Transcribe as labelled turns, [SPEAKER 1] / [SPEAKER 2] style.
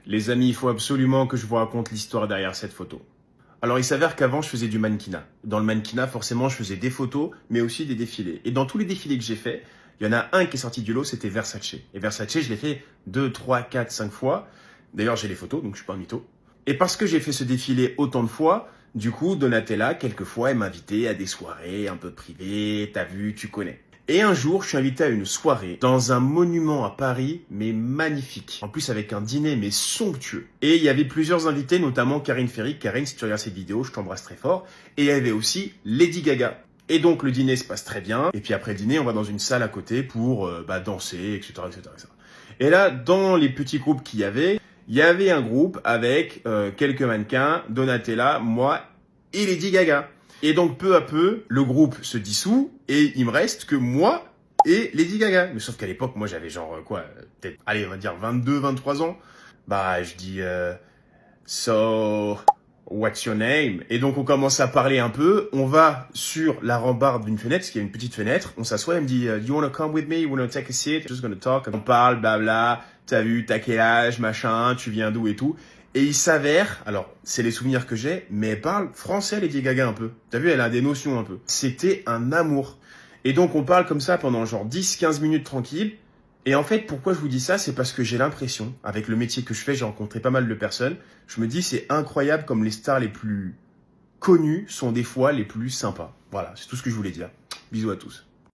[SPEAKER 1] Les amis, il faut absolument que je vous raconte l'histoire derrière cette photo. Alors, il s'avère qu'avant, je faisais du mannequinat. Dans le mannequinat, forcément, je faisais des photos, mais aussi des défilés. Et dans tous les défilés que j'ai faits, il y en a un qui est sorti du lot, c'était Versace. Et Versace, je l'ai fait 2, 3, 4, 5 fois. D'ailleurs, j'ai les photos, donc je suis pas un mytho. Et parce que j'ai fait ce défilé autant de fois, du coup, Donatella, quelquefois, elle m'invitait à des soirées un peu privées, t'as vu, tu connais. Et un jour, je suis invité à une soirée dans un monument à Paris, mais magnifique. En plus, avec un dîner, mais somptueux. Et il y avait plusieurs invités, notamment Karine Ferry. Karine, si tu regardes cette vidéo, je t'embrasse très fort. Et il y avait aussi Lady Gaga. Et donc, le dîner se passe très bien. Et puis après le dîner, on va dans une salle à côté pour danser, etc., etc., etc. Et là, dans les petits groupes qu'il y avait un groupe avec quelques mannequins, Donatella, moi et Lady Gaga. Et donc, peu à peu, le groupe se dissout et il me reste que moi et Lady Gaga. Mais sauf qu'à l'époque, moi, j'avais genre, peut-être, allez, on va dire 22, 23 ans. Bah, je dis, so, what's your name? Et donc, on commence à parler un peu. On va sur la rambarde d'une fenêtre, parce qu'il y a une petite fenêtre. On s'assoit, elle me dit, you wanna come with me? You wanna take a seat? Just gonna talk. On parle, blabla. T'as vu, t'as quel âge, machin, tu viens d'où et tout. Et il s'avère, alors c'est les souvenirs que j'ai, mais elle parle français Lady Gaga un peu. T'as vu, elle a des notions un peu. C'était un amour. Et donc on parle comme ça pendant genre 10-15 minutes tranquille. Et en fait, pourquoi je vous dis ça, c'est parce que j'ai l'impression, avec le métier que je fais, j'ai rencontré pas mal de personnes, je me dis c'est incroyable comme les stars les plus connues sont des fois les plus sympas. Voilà, c'est tout ce que je voulais dire. Bisous à tous.